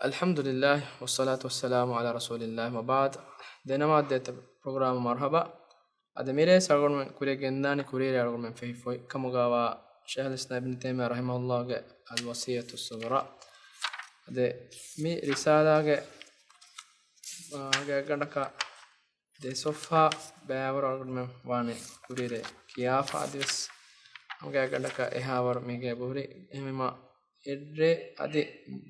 الحمد لله والصلاة والسلام على رسول الله وبعد دينما ديت program مرحبا أدميري سأقول من كوري جنداني كوري أقول من فيه فوي كمغاوا شيخ الإسلام ابن تيمية رحمه الله الوصية الصغرى ده مي رسالة جندك ده صفها بيعور أقول من واني كوري كيافة ديس هم جندك إهاور ميجي بوري إمما ಎಡ್ರೆ ಅದಿ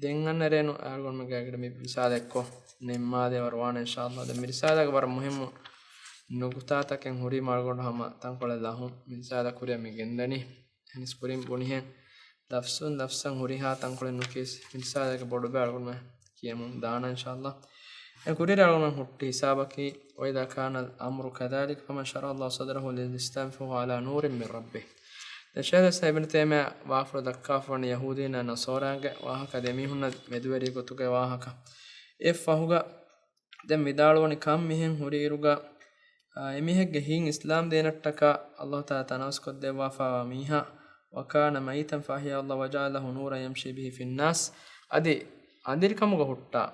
ದೆಂಗನ್ನರೇನು ಆರ್ಗೊನ್ ಮಗಾಗಡ ಮಿ ರಿಸಾಲೆಕ್ಕೋ ನೆಮ್ಮಾದೆ ವರವಾನ ಇನ್ಶಾಅಲ್ಲಾಹ್ ದ ಮಿರಿಸಾದಾಗ ವರ ಮುಹಿಮ್ಮು ನುಗುತಾತಕೆನ್ ಹುರಿ ಮಾರ್ಗೊಂಡು ಹಮ ತಂಕೊಳೆಲ್ಲಹು ಮಿರಿಸಾದ ಕುರಿಯ ಮಿ ಗೆಂದನಿ ಹನಿಸ್ ಕುರಿಂ ಬುನಿಹೆನ್ ಲಫ್ಸನ್ ಹುರಿಹಾ ತಂಕೊಳೆ ನುಕಿಸ್ ಮಿರಿಸಾದಾಗ ಬೊಡುಬೆ ಆರ್ಗೊನ್ ಮ ಕಿಯಮು ದಾನ ಇನ್ಶಾಅಲ್ಲಾಹ್ en kurir algon hutti hisabaki wa idha kana al-amru kadhalik faman shara Allah sadrahu lil-islam fa huwa ala nurin min rabbih الشيخ ابن تيمية وافر دكافرن يهودين نصارانge واهක දෙමිහුන්න මෙදුවරි ගොතුගේ වාහක එෆහුග දැන් විදාලවනි කම් මිහෙන් හොරීරුගා එමිහෙක්ගේ හින් ඉස්ලාම් දේනට්ටක අල්ලාහ් තාලා තනස් කොත් දෙවාෆා මීහා වකාන මයිතන් ෆහිය අල්ලාහ් වජාලහු නූරන් යම්ෂි බිහි ෆින්නාස් අදි අන්දිරිකමුග හුට්ටා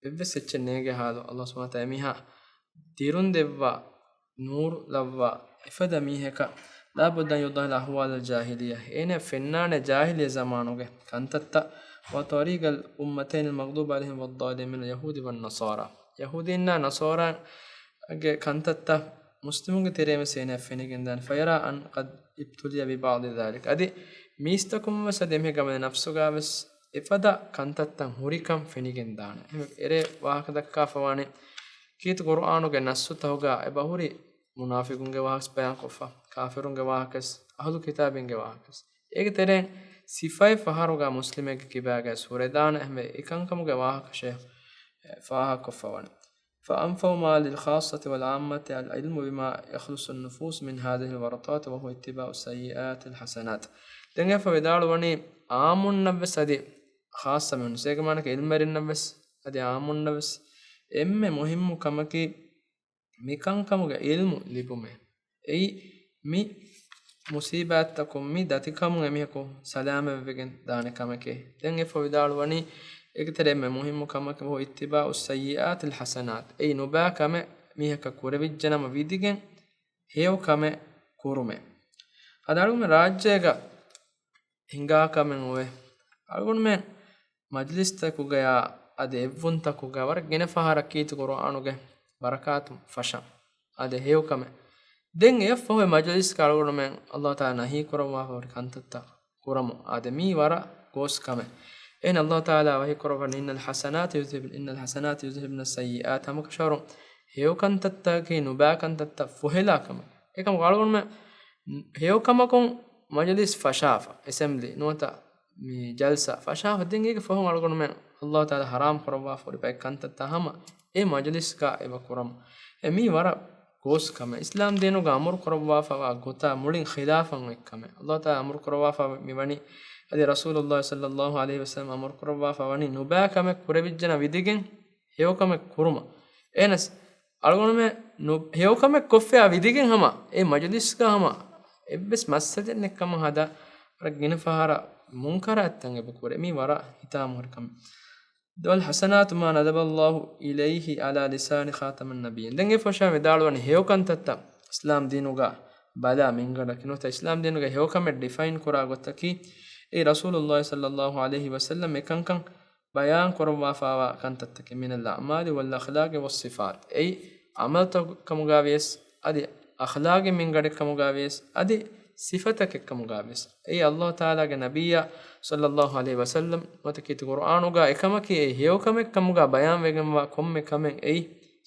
එව්වෙස් එච්ච නේගේ හාලු අල්ලාහ් සුබ්හානහු තාලා මිහා දිරුන් දෙවවා නූර් ලව්වා එෆද මීහෙක لا بد أن يوضح الأحوال الجاهلية إن فنان جاهلية زمانه كانت وطريق الأمتين المغضوب عليهم والضالين من اليهود والنصارى يهودين نصارى كانت مسلمون تريم سينا فنجندان فيرى أن قد ابتلي ببعض ذلك أدي ميستكم وسدمه كمان نفسه بس إفدا كانت هوريكم فنجندان إره واحد كافواني كيت قرآنه كنسو تهوجا إبهوري munafiqunge wahas bayan qoffa kafirunge wahakas ahlu kitabinge wahakas ege teren sifai faharuga muslimege kibaga suredana ehme ikankamuge wahakashe faha qoffawan فأنفوا ما للخاصة والعامة العلم بما يخلص النفوس من هذه الورطات وهو اتباع السيئات الحسنات دنگه فودال وني عامون نبس ادي خاصة من سيگمانك علمرين نبس ادي عامون نبس emme muhimmu kamaki mikankamuge ilmu libume ei mi musibattakum mi datikamu emihako salama vegen dane kamake den e foidalu wani egtere me muhimmu kamake ho ittiba'us sayyi'at al hasanat ei nuba kame mihaka kurevijjanama vidigen hew kame kurume adalume rajyega hinga kamen owe algunme majlis takuga ya ade evvun takuga war gene fahara kitu qur'anuge barakatum fasha ade hewkame den effoe majlis kalgono men Allah taala nahi korwa for kantatta kuramu ade mi wara gos kame en Allah taala wahi korwa innal hasanat yuzhibna sayyi'at hamaka sharu hewkantatta ki nuba kantatta fuhela kame ekam kalgono men hewkamakon majlis fashafa assembly nota mi jalsa fashafa den ege fohon kalgono men Allah taala haram korwa for pe kantatta hama e majlis ka eva kuram emi wara gos kame islam denu ga amur korwa fa gota mulin khilafan ekkame Allah ta amur korwa fa miwani adi rasulullah sallallahu alaihi wasallam amur korwa fa wani nuba kame kurevijjana vidigen hewkame kuruma enas algonme hewkame koffe vidigen hama e majlis ka hama ebbes massaden nekkama hada ragina fahara munkarat tange bukure emi wara hitamur kam دول حسنات ما ندب الله إليه على لسان خاتم النبيين دنگه فشا ودالوان هيو كنتتا اسلام دينوغا بلا منگدا كنوتا اسلام دينوغا هيو كم ديفاين كورا گوتكي اي رسول الله صلى الله عليه وسلم كان بيان كوروا فاوا كنتتا من الاعمال والاخلاق والصفات اي عمل كمغاويس ادي اخلاق منگد كمغاويس ادي صفتك كمغاويس اي الله تعالى نبيا صلى الله عليه وسلم وتكيت قرآنوغا اكمكي هيوكمك كمغا بيان وگموا كوممه كمن اي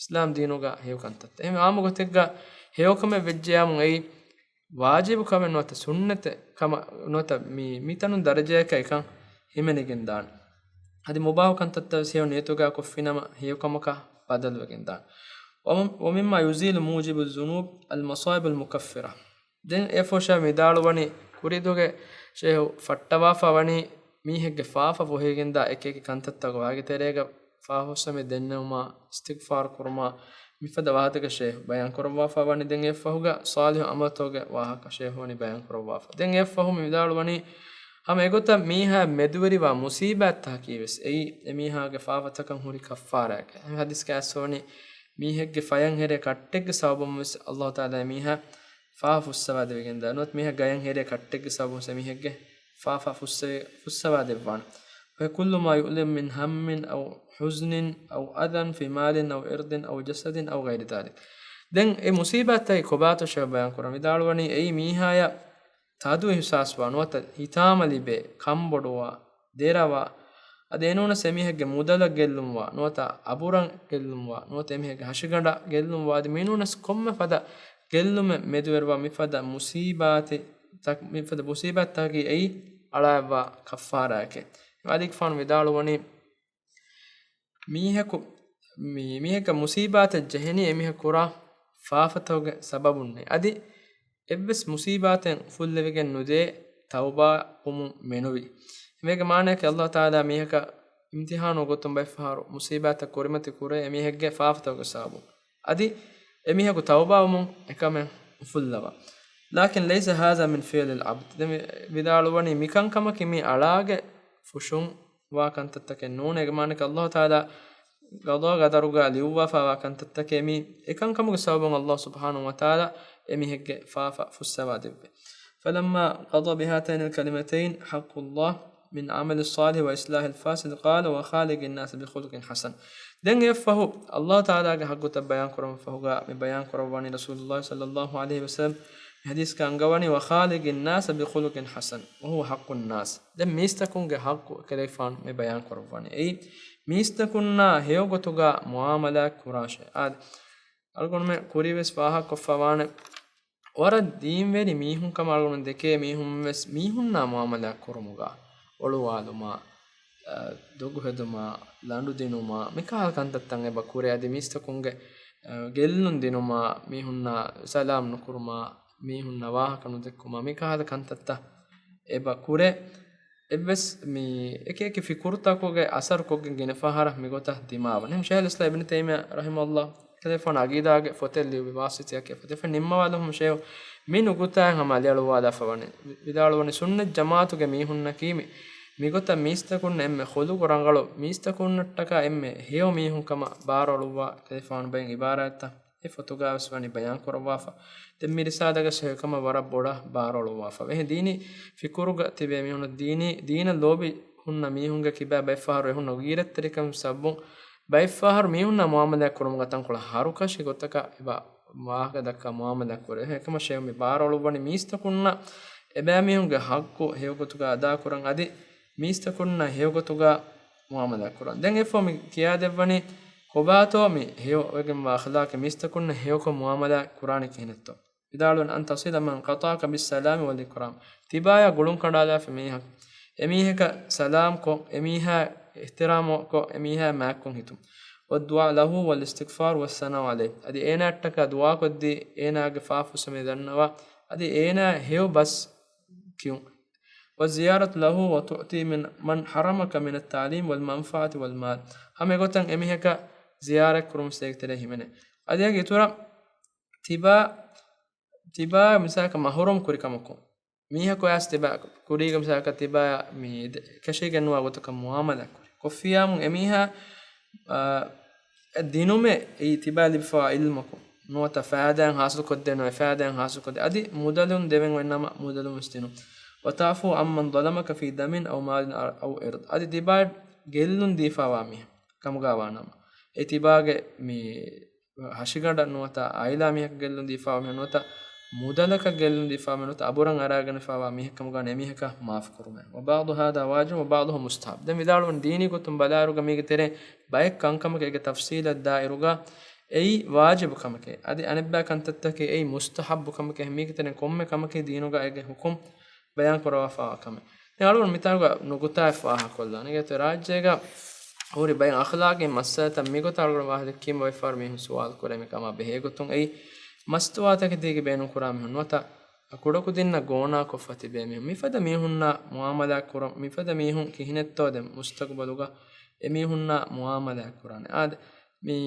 اسلام دينوغا هيوكنتت ايم آمغتگا هيوكمه وجيامون اي واجب كمن نوت سنت كما نوت ميتنون درجهك اكن හිමෙනගෙන් දාන හදි මුබාව කන්තත් සියෝ නේතුගා කොෆිනම හේකමක බදල් වගෙන් දාන ومما يزيل موجب الذنوب المصائب المكفره den efosha medalwani kuridogge shehu fattawafa wani mihegge faafa bohegenda ekeke kantattago wage terega faahosame dennuma istighfar kurma mifada wahataga shehu bayan kurwa fa wani den efahuga salih amatoge wahaka shehu wani bayan kurwa fa den efahu medalwani hama egota miha meduveriwa musibat ta kiwes ei emiha ge faawatakan huri kaffara ke hadis ka soni mihegge fayan here kattegge sababum wes Allah taala miha faafu sawade wegen da not miha gayan here kattegge sababum se mihegge faafa fussawade wan fa kullu ma yu'lim min hammin aw huznin aw adan fi malin aw irdin aw jasadin aw ghayri dhalik den e musibat tay kobato shabayan kuram idalwani ei mihaya tadu ihsaswa nuata hitamalibe kamboduwa derawa adenuna semihegge mudala gellumwa nuata aburan gellumwa nuata emihegge hashiganda gellumwa adi minuna komme fada gellume meduwerwa mifada musibate tak mifada musibat taki ei alawa kaffara ke adik fan vidalwani miheka musibate jeheni emihe kura faafatoge sababunne adi ebbes musibaten fullevegen nude tauba umu menuvi mege maane ke Allah taala miheka imtihanu gotum bayfaru musibata korimati kure emihegge faafatoge sabu adi emiheku tauba umu ekame fullawa lakin laysa hadha min fi'l al-abd bidalwani mikan kama kimi alage fushun wa kantattake nune ge maane ke Allah taala qada qadaruga liwa fa wa kantattake mi ekan kamuge sababun Allah subhanahu wa taala emihegge faafa fussawade فلما قضى بهاتين الكلمتين حق الله من عمل الصالح وإصلاح الفاسد قال وخالق الناس بخلق حسن دين يفه الله تعالى حق تبيان كرم فهو بيان كرم رسول الله صلى الله عليه وسلم حديث كان قواني وخالق الناس بخلق حسن وهو حق الناس دين ميستكون حق كليفان بيان كرم أي ميستكوننا هيوغتوغا معاملة كراشه algon me kurives paha koffawane wara deemveri mihun kam algon deke mihun mes mihunna muamala kurumuga oluwaluma dogu heduma landu dinuma mikal kantattan eba kure adi mistakunge gellun dinuma mihunna salam nukuruma mihunna waha kanu dekkuma mikal kantatta eba kure ebbes mi ekeke fikurta koge asar koge gene fahara migota dimawa nem shaykhul islam ibn taymiyyah rahimahullah telefon agidage fotelli wasitiya ke fotefa nimma walhum shew minu gutaan hamali alwala fawani vidalwani sunnat jamaatu ge mihunna kimi migota mistakun emme khulu korangalo mistakun nattaka emme heo mihun kama baroluwa telefon ben ibarata e fotographs wani bayan korwafa temmi risadaga shew kama wara boda baroluwa fa ve dini fikuruga tibe mihun dina lobi hunna mihunga kiba befaru hunna giratterikam sabbun bayfahar mihunna muamala kurum gatan kula harukashi gotaka eba maaga dakka muamala kore hekama sheymi barolu bani mistakunna eba mihunga hakku hewgotuga ada kuran adi mistakunna hewgotuga muamala kuran den efomi kiya devani kobato mi hew wegen wa akhlaq mistakunna hewko muamala kurani kinetto idalun an tasila man qataka bis salam wal ikram tibaya gulun kandala fe miha emiheka salam ko emiha احترامه كو اميها معكم هتم والدعاء له والاستغفار والثناء عليه ادي اينا اتك دعاء كدي اينا غفاف سميدنوا ادي اينا هيو بس كيو والزيارة له وتؤتي من حرمك من التعليم والمنفعة والمال هم يقولون اميهك زيارة كرم سيكتره منه ادي يتورا تبا مساك محروم كريكمكم ميها كو استبا كوريغم ساكا تبا مي كشيغنوا غوتك معامله كوفيام اميها الدينومه اي تبا لفا علمكم نوتا فادان حاصل كدن فادان حاصل كد ادي مودلون ديفن وانما مودلون مستنو وتعفو عمن ظلمك في دم او مال او ارض ادي تبا گيلون ديفا وامي كمغاوانما اي تباغه مي هشيغند نوتا ايلا مي گيلون ديفا وامي نوتا مودلك جلن دفاع منو تعبرن أراجن فوا ميهكم كان ميهكا معاف كرمه وبعض هذا واجب وبعضه مستحب ده مدارو من ديني كتم بلارو كمية ترى بايك كان كم كي تفصيل الدائرة أي واجب كم كي أدي أنا بقى كنت تتكي أي مستحب كم كي مية ترى كم كي دينو كا أي حكم بيان كروا فوا كم نقولون مثال نقطة فوا كلنا نيجي تراجع هوري بيان أخلاق مسألة تميكو تعالوا واحد كيم ويفار ميه سؤال كره مكما بهيكتون أي ಮಸ್ತವಾತಕ ದೇಗೆ ಬೇನು ಕುರಾಮಿ ಹುನ್ನತ ಕುಡಕು ದಿನ್ನ ಗೋನಾ ಕೊಫತಿ ಬೇಮಿ ಮಿಫದ ಮೀಹುನ್ನ ಮುಆಮಲಾ ಕುರಂ ಮಿಫದ ಮೀಹುನ್ ಕಿಹಿನೆತ್ತೋದೆ ಮುಸ್ತಕ್ಬಲುಗ ಎಮೀಹುನ್ನ ಮುಆಮಲಾ ಕುರಾನೆ ಆದ ಮಿ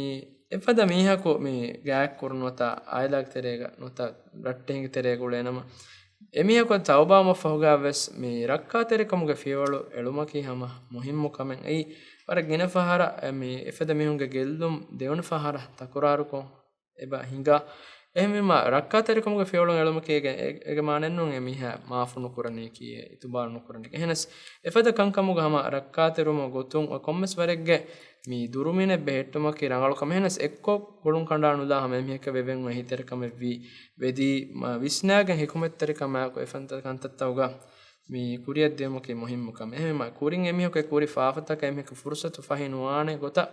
ಎಫದ ಮೀಹಕು ಮಿ ಗ್ಯಾಕ್ ಕುರ್ನೋತ ಆಯಲಾಗ್ ತೆರೆಗ ನೋತ ರಟ್ಟೆಂಗಿ ತೆರೆಗುಳೇನಮ emihako tawba ma fahuga ves mi rakkatere kamuge fiwalu elumaki hama muhimmu kamen ei wara gina fahara mi efeda mihunge geldum deun fahara takuraruko eba hinga ehmima rakkatere kamuge fiwalu elumaki ege manennun emiha maafunu kurani kiye itubar nukurani ehnes efeda kankamuge hama rakkaterumo gotun o kommes waregge mi durumine behettumaki rangalu kamhenas ekko golun kanda anula hama emiheka veven wa hitere kame vi vedi visnagen hikumetteri kama ko efanta kantattauga mi kuriyad demuki muhimmu kam ehma kurin emiheka kuri faafata ka emiheka fursatu fahinuane gota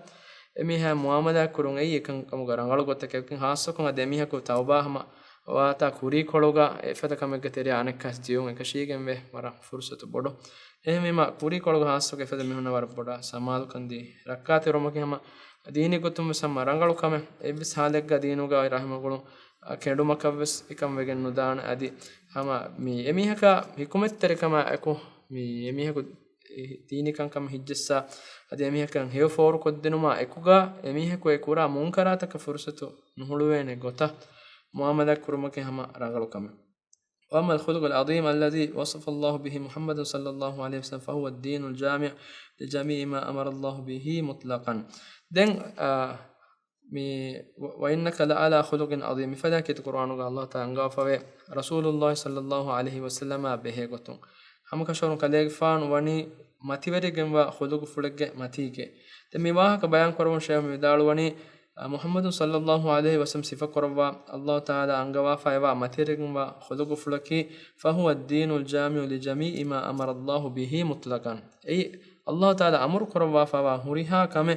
emiha muamala kurun ei ekan kamu rangalu gotta kekin hassokon ade emiheka tauba hama wata kuri kologa efata kamegge teri anekkas jiun ekashigen ve wara fursatu bodo ehmima kuri kologa hassoge efada mihuna war boda samalu kandi rakkate romaki hama dini gotum sam rangalu kame ebbis halegga dinuga rahimagulu kedumakaves ikam wegen nudan adi hama mi emihaka hikumettere kama eko mi emihaku dini kankam hijjessa adi emihakan hew foru koddenuma ekuga emihaku ekura munkarata ka fursatu nuhuluwene gota muamala kurumake hama rangalu kame وأما الخلق العظيم الذي وصف الله به محمد صلى الله عليه وسلم فهو الدين الجامع لجميع ما أمر الله به مطلقا دين وإنك لعلى خلق عظيم فذاك القرآن الله تعالى فوي رسول الله صلى الله عليه وسلم به قطن هم كشون كليك فان وني متيوري جنوا خلق فلق متيجه تمي واهك بيان كرون شيء مدال وني محمد صلى الله عليه وسلم صفة قربا الله تعالى أنجوا فايوا متيرجوا خلق فلكي فهو الدين الجامع لجميع ما أمر الله به مطلقا أي الله تعالى أمر قربا فوا هريها كم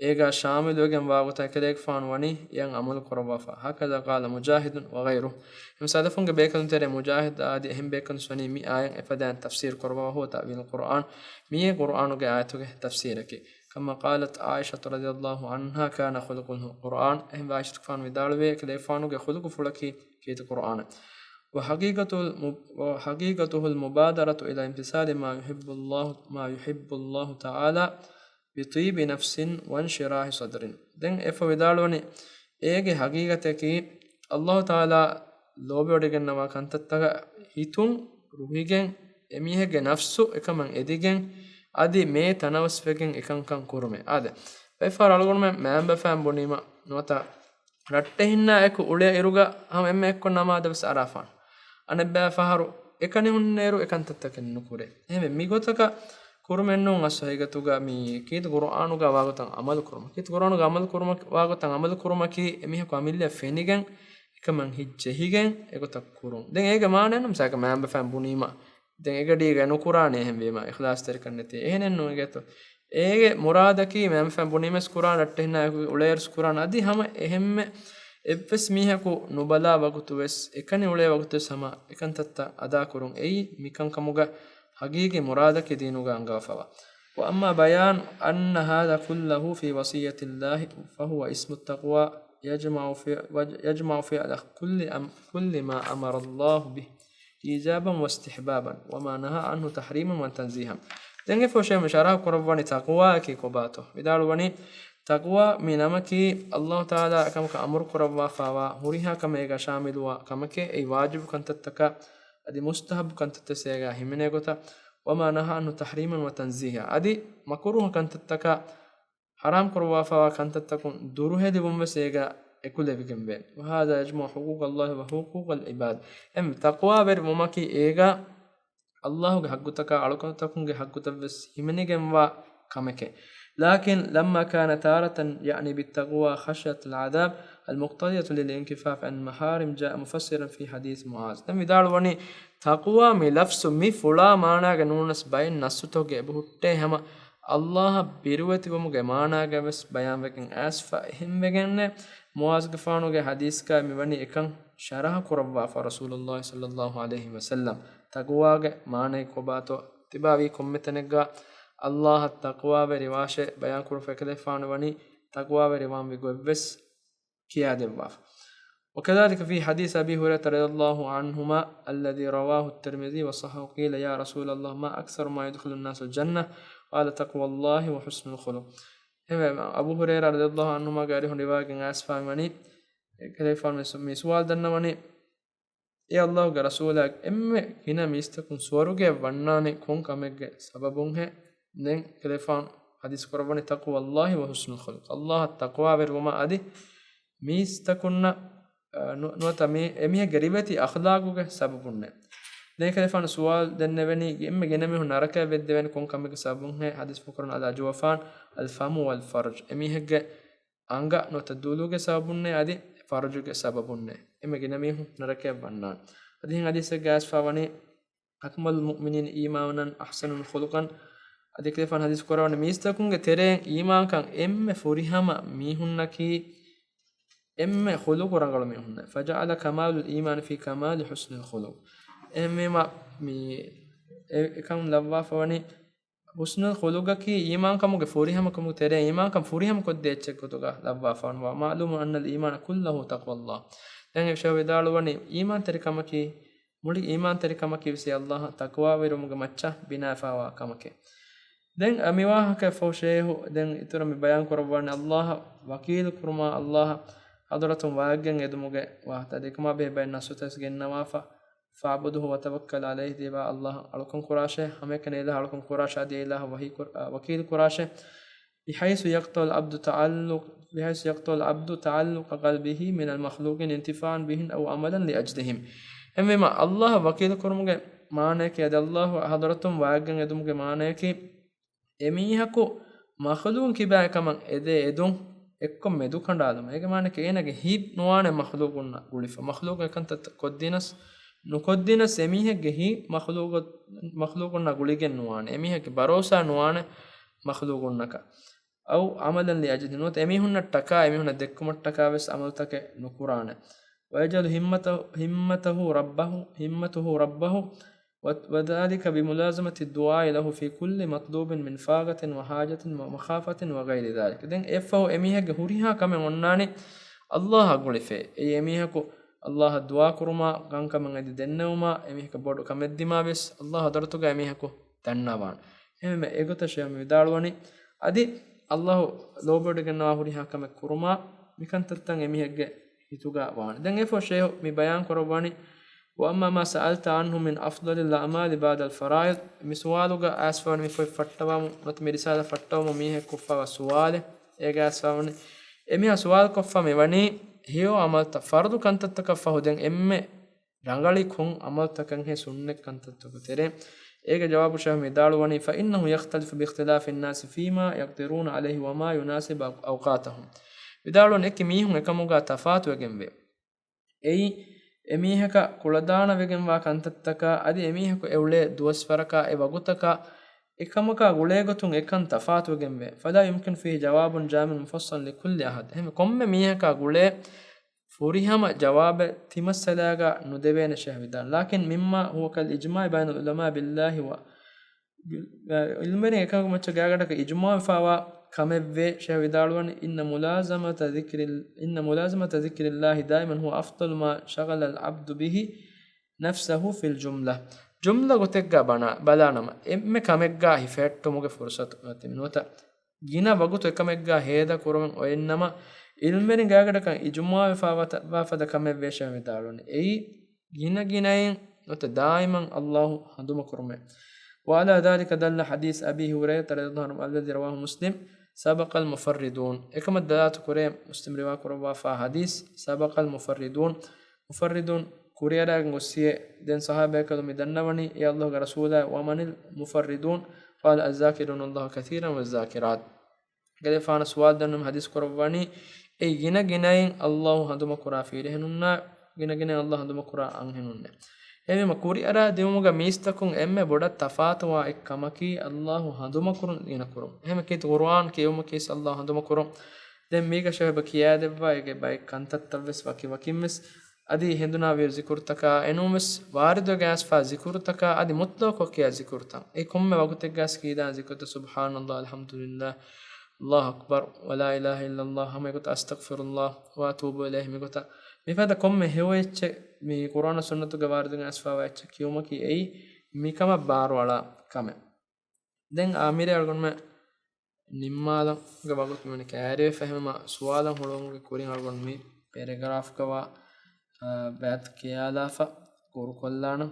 إيجا شامل وجن واغتا كليك فان وني ين أمر قربا هكذا قال مجاهد وغيره مسادفون بيكن ترى مجاهد آدي هم بيكن سني مي آية إفادان تفسير قربا هو تأويل القرآن مي قرآن وجاءته تفسيرك كما قالت عائشة رضي الله عنها كان خلقه القرآن هم عائشة فان ودالوي كليفانو خلق فلكي كيت القرآن وحقيقته المبادرة إلى امتثال ما يحب الله تعالى بطيب نفس وانشراح صدر دين اف ودالوني ايغي حقيقتك الله تعالى لوبيودگن نما كنتتغ هيتون روحيگن اميهگه نفسو එකමන් එදිගෙන් adi me tanawasvegen ekankan kurume ade befar algonme membe fam bonima nota ratte hinna eku ule iruga ham emme ekko namada bes arafan anebba faharu ekani hunneru ekantattaken nukure ehme migotaka kurumennun ashaigatuga mi kid qur'anuga wagotan amal kuruma kid qur'anuga amal kuruma wagotan amal kuruma ki emiha ko amilla fenigen ekaman hijjehigen egotak kurum den ege maanenum saka membe fam bonima den egadiga nukurane hembema ikhlas terkannete ehenennu egeto ege muradaki mem fam bunimes quran attenna ulers quran adi hama ehemme eppes mihaku nubala wagutu wes ekani ule wagutu sama ekantatta ada kurun ei mikan kamuga hagige muradaki dinuga angafawa wa amma bayan anna hadha kulluhu fi wasiyati allah fa huwa ismu at-taqwa yajma'u fi kulli ma amara allah bih إيجابا واستحبابا وما نهى عنه تحريما وتنزيها دنگه فوشه مشارع قرباني تقوى كي كوباتو بدال وني تقوى مينامكي الله تعالى كمك امر قربا فوا هريها كميغا شامل وا كمك اي واجب كنتتك ادي مستحب كنتتسيغا همنيغوتا وما نهى عنه تحريما وتنزيها ادي مكروه كنتتك حرام قربا فوا كنتتكون دوره دي بومسيغا ekule bigen ben wa hada yajma huquq Allah wa huquq al ibad em taqwa ber momaki ega Allah ge haggutaka alukatakum ge haggutaves himenigen wa kameke lakin lamma kana taratan yani bit taqwa khashyat al adab al muqtadiyah lil inkifaf an maharim jaa mufassiran fi hadith muaz dem vidal wani taqwa mi lafsu mi fula maana ge nunas bayin nasutoge buhutte hama Allah biruwati womuge maana ge ves bayan weken asfa himmegenne muaz gafaanuge hadis ka miwani ekan sharah kurabwa fa rasulullah sallallahu alaihi wasallam taqwaage maane kobato tibawi kommetenega allah taqwa be riwashe bayan kur fekle faanu wani taqwa be riwan bi gobbes kiya debwa وكذلك في حديث أبي هريرة رضي الله عنهما الذي رواه الترمذي وصححه قيل يا رسول الله ما أكثر ما يدخل الناس الجنة قال تقوى الله وحسن الخلق أبو هريرة رضي الله عنهما قال رواية أسفا مني كيف مسؤال دنا مني e Allah ge rasulak emme hina mistakun suwaruge wannane kon kamegge sababun he den telefon hadis korabani taqwa Allah wa husnul khuluq Allah taqwa veruma adi mistakunna nuata me emihe garibati akhlaquge sababunne den telefon suwal denneveni emme geneme hu naraka veddeveni kon kamegge sababun he hadis fukurun ala jawfan al famu wal farj emihege anga nuata duluge sababunne adi farjuge sababunne emme geneme hu naraka vannan adin hadis gas fawani akmal mu'minin imanan ahsanul khuluqan adi kelefan hadis korawane mistakunge tereen iman kan emme furihama mihunnaki emme khuluq rangalu mihunna faja'ala kamalul iman fi kamali husnil khuluq emme ma mi ekam lavwa fawani husnul khuluqaki iman kamuge furihama kamu tereen iman kam furihama kodde echekutuga lavwa fawan wa ma'lumun anna al iman kulluhu taqwallah dan e shawidalu wani iman terikamaki muli iman terikamaki visi Allah taqwa verumuge macca bina fawa kamake den amiwahaka fawshehu den itura mi bayan korwane Allah wakil kurma Allah hadratum waaggen edumuge wa tadikma be bayan nasutas gennawafa fa'buduhu wa tawakkal alayhi diba Allah alkum qurashe hamekane ila alkum qurasha di ilah wakil qurashe بحيث يقطع العبد تعلق قلبه من المخلوقين انتفاعا بهم أو عملا لأجلهم أما الله وكيل كرمك معنى كي الله حضرتم واجن يدمك معنى كي එමීහකු මහලුන් කිබෑ කමන් එදේ එදුන් එක්කොම් මෙදු කණ්ඩාලම ඒක මානේ කේනගේ හිබ් නොවානේ මහලුකුන්න ගුලිෆ මහලුක එකන්ත කොද්දිනස් නුකොද්දිනස් එමීහගේ හි මහලුකුන්න ගුලිගෙන් නොවානේ එමීහගේ බරෝසා නොවානේ මහලුකුන්නක අව අමලන් ලියජදිනොත් එමීහුන්න ටකා එමීහුන්න දෙක්කම ටකා වෙස් අමල්තක නුකුරානේ වයජල් හිම්මතහු රබ්බහු وذلك بملازمة الدعاء له في كل مطلوب من فاقة وحاجة ومخافة وغير ذلك دين افو اميهك هوريها كما وناني الله غلفه اي اميهك الله الدعاء كرما غان كما ادي دنوما اميهك بودو كمديما بس الله درتوغا اميهك دنوان එමෙ ඒගොත ෂයම විදාලවනි අදි අල්ලාහ් ලෝබඩ ගන්නවා හුරිහා කම කුරුමා මිකන්තත්තන් එමිහෙග්ගේ හිතුගා වාන දැන් එෆෝ ෂේ මි බයන් කරවනි وأما ما سألت عنه من أفضل الأعمال بعد الفرائض مسوالك أسفل من فتوى نتمي رسالة فتوى ميه كفا وسؤال إيجا أسفل إمي سؤال كفا ميوني هيو عملت فرض كنت تكفى هدين إمي رنغالي كون عملت كن هي سنة كنت تكتري إيجا جواب شهم دالوني فإنه يختلف باختلاف الناس فيما يقدرون عليه وما يناسب أوقاتهم بدالون إكي ميهم إكاموغا تفات وجنبه أي emihaka kuladana vegenwa kantattaka adi emihako evle duwasfaraka e wagutaka ekamaka gulegotun ekan tafatu gembe fala yumkin fihi jawabun jamin mufassal li kulli ahad hem komme mihaka gule furihama jawabe timassalaga nudevena shahwidan lakin mimma huwa kal ijma' bayna ulama billahi wa ilmene ekagu macha gagadaka ijma' fawa كمبه شهودالون إن ملازمة ذكر الله دائما هو أفضل ما شغل العبد به نفسه في الجملة جملة قتقى بلانما إما كمجا هفت موجة فرصة تمنوتا جينا وقت كمجا هذا كورمن وإنما ilmeni gaagada kan ijmaa wafada kamebbe shahudalun ei gina not daiman Allah handuma kurme وعلى ذلك دل حديث أبي هريرة رضي الله عنه الذي رواه مسلم سبق المفردون إكما الدلات كوريم مسلم روا كوروا فا حديث سبق المفردون مفردون كوريرا غوسيه دين صحابه كلهم دنوني يا الله رسوله ومن المفردون قال الذاكرون الله كثيرا والذاكرات قال فانا سوال دنم حديث كورواني اي جنا الله هندم كورا فيرهننا جنا الله هندم كورا انهنن එමෙම කුරියරා දෙමුග මිස්තකුන් එම්මෙ බොඩ තෆාතවා එක්කමකි අල්ලාහ් හඳුම කුරුන් දින කුරුම් එහෙම කීත කුර්ආන් කියවම කීස් අල්ලාහ් හඳුම කුරුම් දැන් මේක ෂහබ කියා දෙවවා ඒගේ බයි කන්තත්තවස් වකිම්මස් අදි හෙඳුනා වේ zikirtaka එනුමස් වාරිදෝ ගෑස් ෆා zikirtaka අදි මුත්ලකෝ කියා zikirtan ඒ කොම්මෙ වගුතෙක් ගෑස් කීදා zikirta සුබ්හානල්ලාහ් අල්හම්දුලිල්ලාහ් අල්ලාහ් අක්බර් වලා ඉලාහා ඉල්ලල්ලාහ් හමෙකුත අස්තග්ෆිරුල්ලාහ් වඅතූබු ඉලයිහි මෙකුත mifada komme heweche mi qur'ana sunnatu gawarden asfawache kiyumaki ei mikama barwala kame den amire algonme nimmala gabagut mene kare fehma suwalan holonge kurin algon mi paragraph kawa bat kiyalafa كوركولانا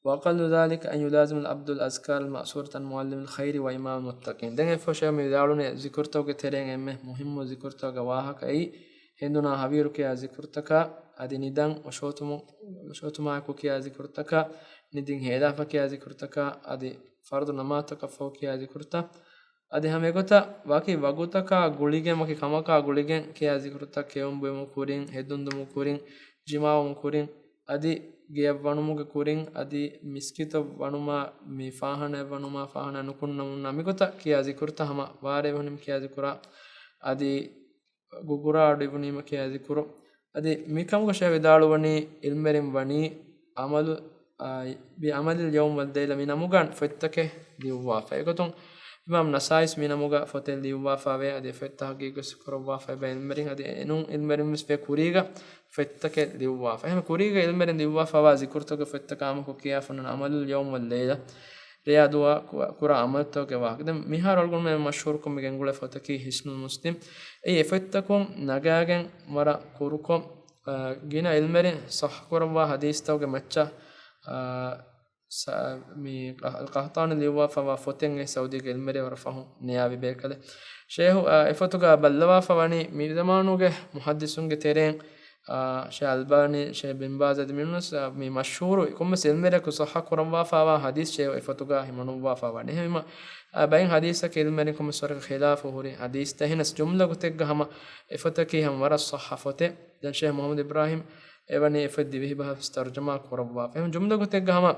وأقل ذلك أن يلازم العبد الأذكار المأثورة عن معلم الخير وإمام المتقين دين فوشا ميدالون ذكرتو كتيرين إمه مهم ذكرتو جواهك أي هندنا حبيرك يا ذكرتك أدي ندان وشوتما كوكي يا ذكرتك ندين هدافك يا ذكرتك أدي فرض نماتك فوق يا ذكرتك adi hamegota waki wagutaka guligen maki kamaka guligen ke azikruta keum buemu kurin hedundumu kurin jimaum kurin adi geyavvanumuge kurin adi miskito vanuma mi fahana vanuma fahana nukunnamun namigota ke azikurta hama ware vanim ke azikura adi gugura adivunima ke azikuru adi mikamuga shavidaluwani ilmerim wani amalu bi amalil yawm wal layla minamugan fettake diwa fa egotun Imam Nasais minamuga fotel liwa fave ade fetta hagigus korwa fa ben merin ade enun ilmerin mis fe kuriga fetta ke liwa fa hem kuriga ilmerin liwa fa wa zikurto ke fetta kam ko kiya fanan amalul yawm wal layla riyadwa kura amal to ke wa dem mihar algun me mashhur kum gengule fota ki hisnul muslim ei fetta kum nagagen mara kurukom gina ilmerin sah korwa hadis to ke macha mi alqahtan liwa fa foten saudi ke ilmere warfahu niyabi bekale shehu efotuga ballawa fawani mi zamanuge muhaddisunge teren she albani she bin baz adminus mi mashhur kum ilmere ku sahha kuramwa fawa hadis she efotuga himanuwa fawani hema bain hadisa ke ilmere kum sor khilaf hori hadis tahinas jumla gutek hama efotaki ham wara sahha fote dan sheikh muhammad ibrahim evani efadi bihi bah tarjuma kuramwa fahim jumla gutek hama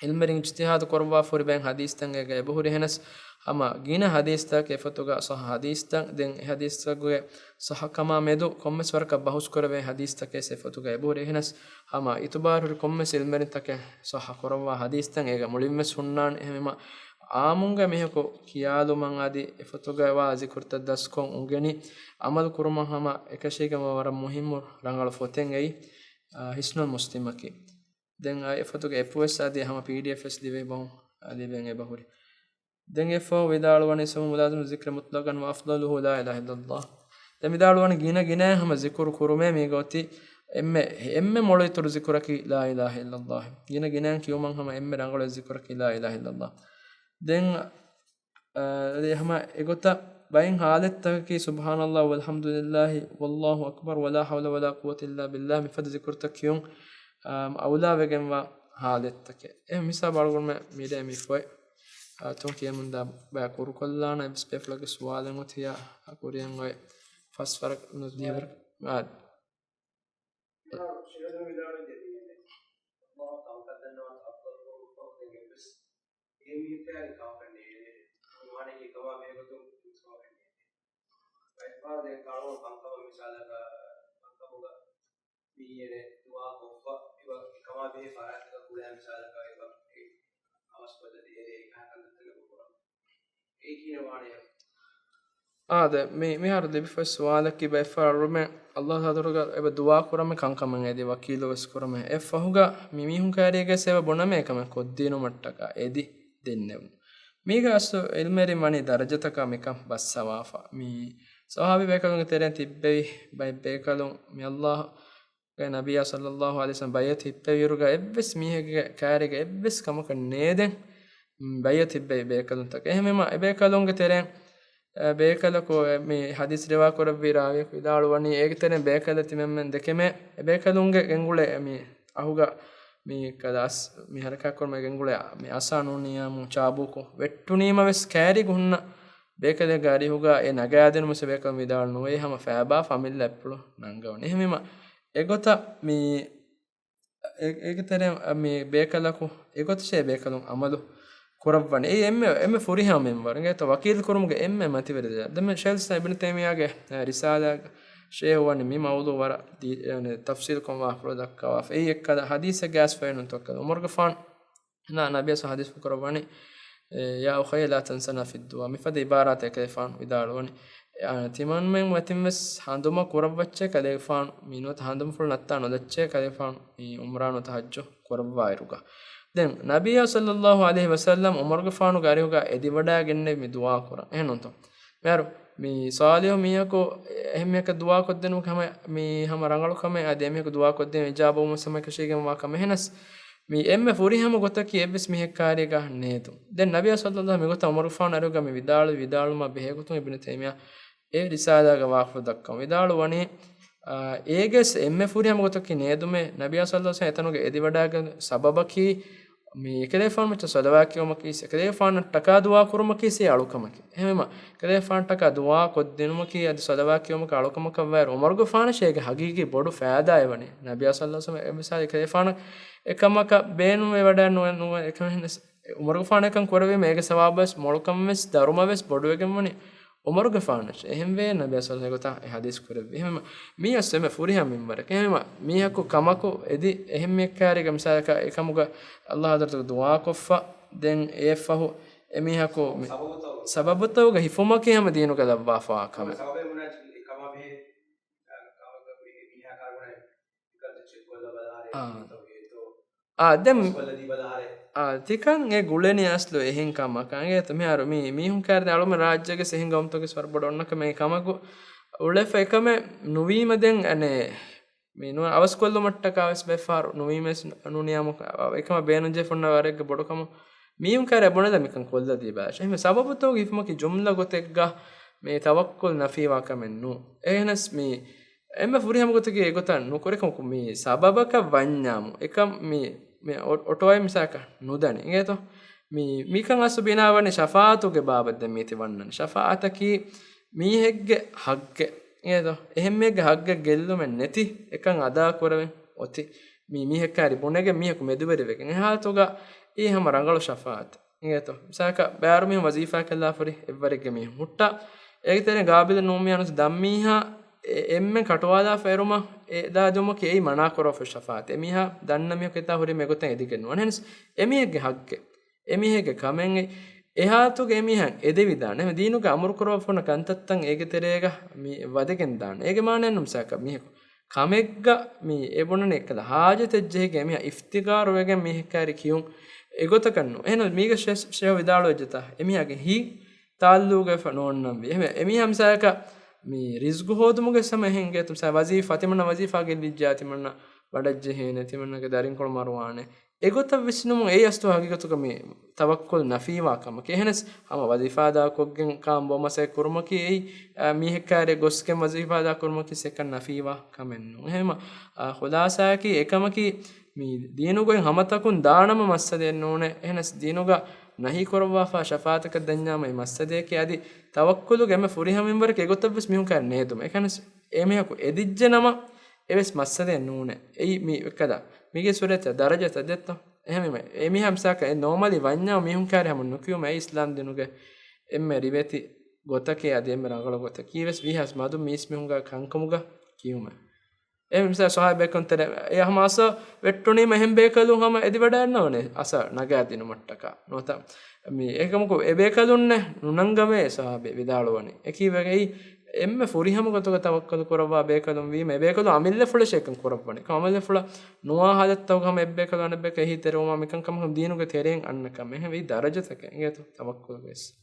ilmerin ijtihad korwa for ben hadis tan ge buhuri henas ama gina hadis ta ke fatuga sah hadis tan den hadis ta ge sah kama medu kommes warka bahus korbe hadis ta ke se fatuga buhuri henas ama itubar kommes ilmerin ta ke sah korwa hadis tan ega mulimme sunnan ehma amunga mehko kiyalu man adi fatuga wa zikurta das kon ungeni amal kurma hama ekashega war muhim rangal foten ei hisnul muslimaki den efatuge FOS adi hama PDFs dive bon adi ben e bahuri den efo vidalwani sumu mulazim zikr mutlaqan wa afdaluhu la ilaha illallah den vidalwani gina hama zikr kurume mi goti emme moloitur zikraki la ilaha illallah gina kiyuman hama emme rangalo zikraki la ilaha illallah den adi hama egota bain halattaki subhanallah walhamdulillah wallahu akbar wala hawla wala quwwata illa billah mi fad zikrtakiyun awla vegenwa halettake misa balgon me mide mi foi ton kiyamunda ba kuru kollana speflage sualen otiya akuriyan oy fasfarak no diver miyene dua koffa iba kama be farat ka kula misal ka iba awas padati ere kahan tele ko ekine waane ade mi har de bifo suala ki be farume Allah hadaruga eba dua kurame kankamen edi wakilo wes kurame e fahuga mi hun karige seba boname kame koddino mattaka edi dennem miga asu ilmeri mani darajataka mikam bassawafa mi sahabi bekalun teren tibbe bay bekalun mi Allah nabiya sallallahu alaihi wasallam bayat hittawiruga ebbes mihege kaarige ebbes kamaka neden bayat hibbe bekalun tak ehmema ebekalunge teren bekalako me hadis rewa korabbi rawi vidaluwani ege teren bekalati memmen dekeme ebekalunge gengule mi ahuga mi kadas mi haraka korme gengule mi asanuniya mu chabuko vettunima ves kaari gunna bekale gari huga e nagadenu muse bekal vidal no e hama faaba familla eplo nangawni ehmema egota mi egetere mi bekalako egota she bekalun amalu koravani emme furiha member ngeta wakil kurumge emme mativerde dem shelsa ibn taymiyage risala shehwani mi mawdu wara yani tafsil kon wa product wa ei ekkada hadise gas fainun tokka umar gafan na nabiy sa hadis koravani ya ukhay la tansana fi du'a mi fadi ibarat ekefan vidaloni timan men watimmes handuma kuravvacche kalefan minot handum ful natta nodacche kalefan mi umrano tahajjo kuravvairuga den nabiya sallallahu alaihi wasallam umar gafanu garihuga edi wada genne mi dua kora ehnonto meru mi salihu miyako ehmeka dua koddenu kama mi hama rangalu kama ade ehmeka dua koddenu ijabo musama kashigem wa kama henas mi emme furi hama gotaki ebbes mi hekkari ga netu den nabiy sallallahu alaihi wasallam gota umar ufan aruga mi vidalu ma behegutum ibn taymiya e risala ga waqfu dakkam vidalu wani eges emme furi hama gotaki nedume nabiy sallallahu alaihi wasallam etanuge edi wadaga sababaki mi kelefan mata salawaki omaki se kelefan taka dua kurumaki se alukamaki ehmema kelefan taka dua koddenumaki ad salawaki omaki alukamaka var umar go fana shege hagigi bodu faada evani nabiy sallallahu alaihi wasallam misal kelefan ekamaka beenu e wada no ekam umar go fana kan korave mege sawabas molukam mes daruma ves bodu egemani umar go fana ehemve nabiy sallallahu alaihi wasallam e hadis korave ehmema mi asme furiham minbar ehmema mi hakku kamako edi ehemme kariga misalaka ekamuga Allah hadartu dua koffa den efahu emihaku sababutawga hifumaki hama deenuga labwa fa kama sababe munaj kama be kama be miha karuna ikal chek wala balare to dem wala di balare tikan e guleni aslo ehin kama kange tumi haru mi hun karde alume rajyage sehin gamtoge swarbod onnaka me kamaku ulefa ekame nuwima den ane minu avaskollu mattaka avas befaru nuwimes nuniyamu ekama beenuje fonna warege bodokam miyum kare bonada mikan kolla di bash ehme sababu to gifmaki jumla gotegga me tawakkul nafiwa kamennu ehnas mi emme furiham gotege egotan nukorekam mi sababaka wanyamu ekam me otoy misaka nudani ingeto mikan asubina wani shafaatu ge babadde miti wannan shafaataki mi hegge hagge edo ehemmege hagge gellumen neti ekan ada koraven oti mi hekkari bonege mi heku meduberi veken ehatoga e hama rangalu shafaat eto misaka baarumi wazifa kala furi evvarege mi hutta egitere gabil numi anus dammiha emmen katwala feruma da jomo ke ei mana koro fe shafaat emiha dannami keta huri megoten edigen onhens emihege hagge emihege kamen ehatuge emihan edevidane me diinuga amur korofuna kantattan ege terega mi wadegen dan ege manennum saka miheko kamegga mi ebonane ekala hajatejjege emiha iftigaru wegen mihekari kiyun egotakannu ehno miga shev vidalu ejeta emihage hi taalluge fanonnam emiham saka mi rizqu hodumuge samahenge tum sa wazifa timna wazifa ge lijjati manna wadajje hene timna ge darin kol marwane egota visnum ei astu hagigatuka mi tawakkul nafiwa kama kehenes ama wazifa da koggen kam bomase kurmaki ei mi hekkare gosken wazifa da kurmaki sekan nafiwa kamennu ehema khulasa ki ekamaki mi diinugoen hamatakun daanama massade none ehnes diinuga nahi korwa fa shafaataka danyama e massade ki adi tawakkulu gemme furiham minbar ke egotabes mihun kar nedum ekanes emehaku edijjenama eves massade nune ei mi ekada mige surata darajata detta ehme emiham saka e normally wanya mihun kare hamun nukiyum e islam dinuge emme riveti gotake ade emme rangala gotake kives vihas madu mis mihunga kankamuga kiyuma emsa sahabe kontere e hamasa vettuni mehem bekalun hama edi wadanne asa naga dinu mattaka nota mi ekamuko e bekalunne nunangame sahabe vidalwani ekivegei emme furiham gotoga tawakkul korwa bekalum wi me bekalu amille fula shekan korwani kamille fula nuwa hadattaw gam ebbe kalane be kehi teruma mikan kam diinuge tereng annaka me vi darajatake ingeto tawakkul ges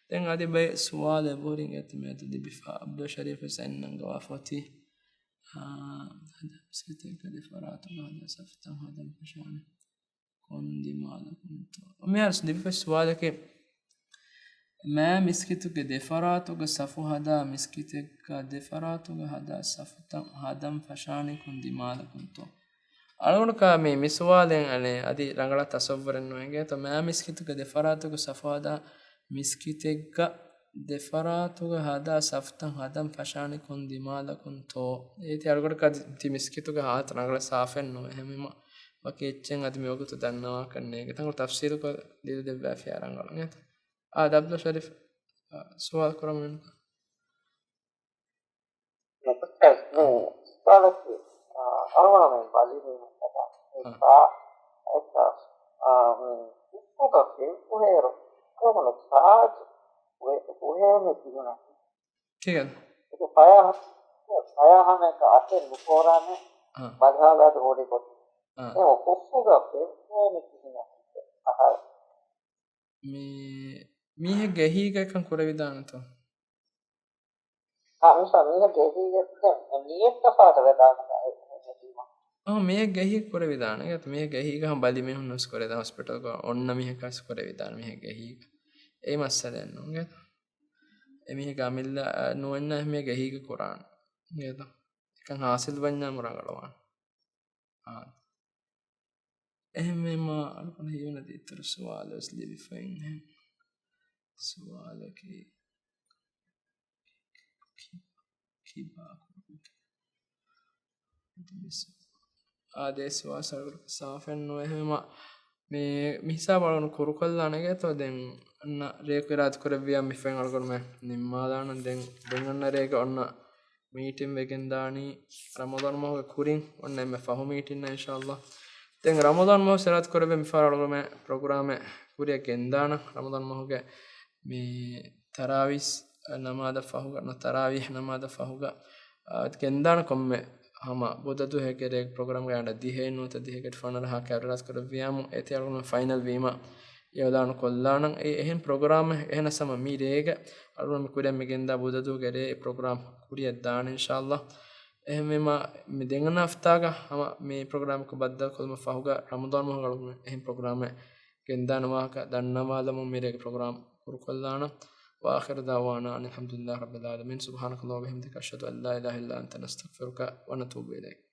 den adi be suwale boring et me to dibifa abdul sharif sannan gawafati هذا مسكتك دفرات هذا سفتا هذا الفشان كوندي مالكم ومي أرسل في سؤالك ما مسكتك دفراتك سفو هذا مسكتك دفراتك هذا سفتا هذا فشان كوندي مالكم تو ألونك مي مسوالين أنا أدي رجلا تصور إنه إنجي تو ما مسكتك دفراتك سفو هذا مسكتك defaratuga hada saftan hadam fashani kun dimalakun to eti algod ka ti miskituga hat nagala safen no ehmema wakechen adi me ogutu dannawa kanne ge tangu tafsir ko dil debba fi arangala net dabla sharif sual kuramen Nekas ne balak arwana men bali ne kata ka ekas uka ke uhero como saaj uhero tiguna ठीक है तो paya hame ka aten bukorane badhala da hodi ko e okuga ke uhero tiguna aha mi he gehi ga kan kura vidana to මිනිහ ගෙහිගෙත් නියෙත් තපාට වෙදානවා මේ ගහි කොර විදාන ගත මේ ගහි ගහ බලි මෙහුන් නොස් කොරේ හොස්පිටල් එක ඔන්න මිහ කස් කොර විදාන මිහ ගහි ඒ මස්සලෙන් නෝගත එමිහ ගමිල්ල නොවන්න මේ ගහි කොරාන නේද එකන් හාසිල් වඤ්ඤා මුරගලවාන එහෙම මා අල්පන හිවන දීතර සවාලස් ලිවිෆයින් සවාලකි කිබා ආදේශ වාසල් සාෆෙන් නො එහෙම මේ මිසා බලන කුරු කල්ලා නැගතෝ දැන් අන්න රේක රාත් කරවියා මිෆෙන් අල්කරම නිම්මාදාන දැන් දෙන්නන්න රේක ඔන්න මීටින් වෙගෙන් දානි රමදාන් මොහොක කුරින් ඔන්න එමෙ ෆහු මීටින් ඉන්ෂාල්ලාහ් දැන් රමදාන් මොහ සරත් කරවෙ මිෆාර අල්කරම ප්‍රෝග්‍රෑම් කුරිය ගෙන්දාන රමදාන් මොහක මේ තරාවිස් නමාද ෆහු කරන තරාවිහ නමාද ෆහුග ගෙන්දාන කොම්මේ hama bodadu hekere program ganda dihe no ta dihe fanara ha kavras kor viamu eti alun final vima yodan kollanan ehen program ehna sama mi rega alun mi kuriya migenda bodadu gere program kuriya dan inshallah ehmema me dengana aftaga hama me program ko badda kolma fahuga ramadan mo galun ehen program gendana waka dannawalamu mi rega program kur kollana وآخر دعوانا أن الحمد لله رب العالمين سبحانك اللهم وبحمدك أشهد أن لا إله إلا أنت نستغفرك ونتوب إليك